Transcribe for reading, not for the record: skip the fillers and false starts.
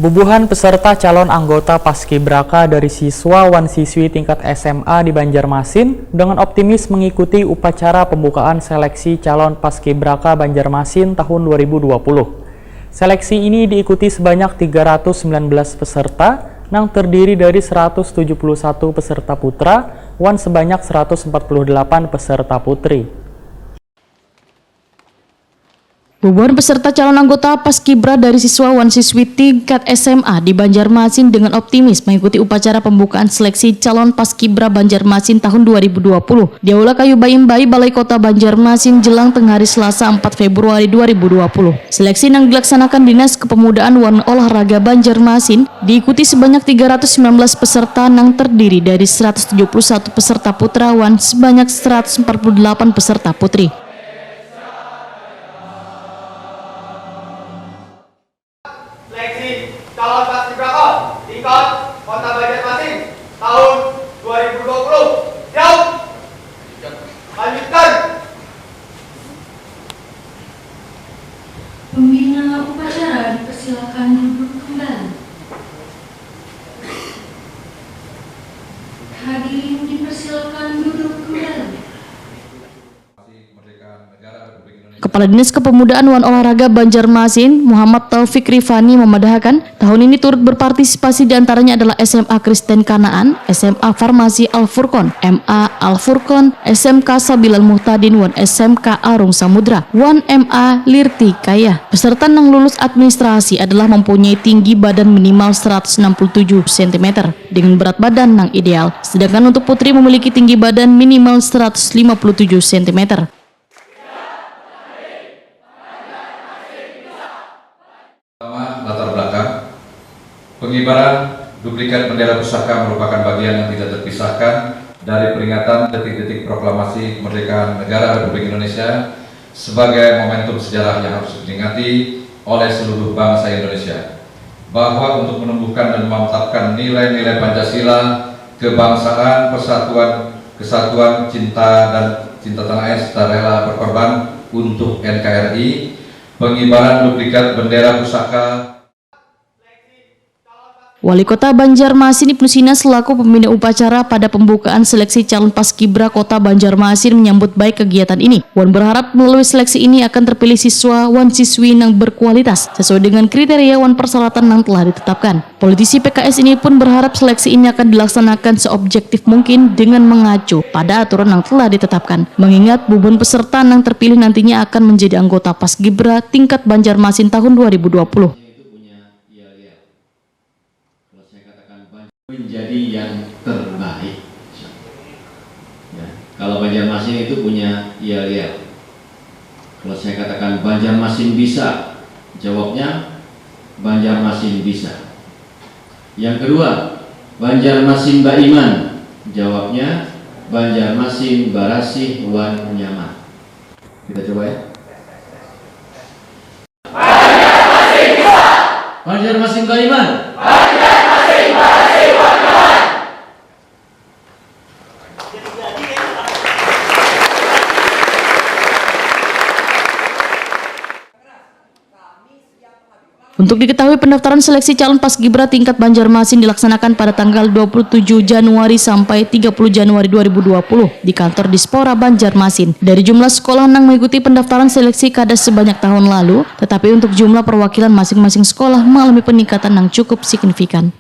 Bubuhan peserta calon anggota Paskibraka dari siswa wan siswi tingkat SMA di Banjarmasin dengan optimis mengikuti upacara pembukaan seleksi calon Paskibraka Banjarmasin tahun 2020. Seleksi ini diikuti sebanyak 319 peserta yang terdiri dari 171 peserta putra wan sebanyak 148 peserta putri. Bubuhan peserta calon anggota Paskibra dari siswa wan siswi tingkat SMA di Banjarmasin dengan optimis mengikuti upacara pembukaan seleksi calon Paskibra Banjarmasin tahun 2020 di Aula Kayu Baimbai Balai Kota Banjarmasin jelang tengah hari Selasa 4 Februari 2020. Seleksi yang dilaksanakan Dinas Kepemudaan wan Olahraga Banjarmasin diikuti sebanyak 319 peserta yang terdiri dari 171 peserta putra wan sebanyak 148 peserta putri. Seleksi calon Paskibraka tingkat Kota Banjarmasin tahun 2020. Siap? Lanjutkan. Pembina upacara dipersilakan duduk kembali. Hadirin dipersilakan duduk kembali. Kepala Dinas Kepemudaan wan Olahraga Banjarmasin, Muhammad Taufik Rifani memandahkan tahun ini turut berpartisipasi diantaranya adalah SMA Kristen Kanaan, SMA Farmasi Al-Furqon, MA Al-Furqon, SMK Sabilal Muhtadin wan SMK Arung Samudra, wan MA Lirti Kaya. Peserta yang lulus administrasi adalah mempunyai tinggi badan minimal 167 cm dengan berat badan yang ideal, sedangkan untuk putri memiliki tinggi badan minimal 157 cm. Latar belakang pengibaran duplikat bendera pusaka merupakan bagian yang tidak terpisahkan dari peringatan detik-detik proklamasi kemerdekaan negara Republik Indonesia sebagai momentum sejarah yang harus diperingati oleh seluruh bangsa Indonesia, bahwa untuk menumbuhkan dan memantapkan nilai-nilai Pancasila, kebangsaan, persatuan, kesatuan, cinta tanah air serta rela berkorban untuk NKRI, pengibaran duplikat bendera pusaka. Wali Kota Banjarmasin Ibnu Sina selaku pembina upacara pada pembukaan seleksi calon Paskibra Kota Banjarmasin menyambut baik kegiatan ini. Wan berharap melalui seleksi ini akan terpilih siswa wan siswi yang berkualitas sesuai dengan kriteria wan persyaratan yang telah ditetapkan. Politisi PKS ini pun berharap seleksi ini akan dilaksanakan seobjektif mungkin dengan mengacu pada aturan yang telah ditetapkan. Mengingat bubuhan peserta yang terpilih nantinya akan menjadi anggota Paskibra tingkat Banjarmasin tahun 2020. Menjadi yang terbaik. Ya, kalau Banjarmasin itu punya yel-yel. Kalau saya katakan Banjarmasin bisa, jawabnya Banjarmasin bisa. Yang kedua, Banjarmasin Baiman, jawabnya Banjarmasin Barasih wan Nyaman. Kita coba ya. Banjarmasin bisa. Banjarmasin Baiman. Untuk diketahui pendaftaran seleksi calon Paskibra tingkat Banjarmasin dilaksanakan pada tanggal 27 Januari sampai 30 Januari 2020 di kantor Dispora Banjarmasin. Dari jumlah sekolah yang mengikuti pendaftaran seleksi Kades sebanyak tahun lalu, tetapi untuk jumlah perwakilan masing-masing sekolah mengalami peningkatan yang cukup signifikan.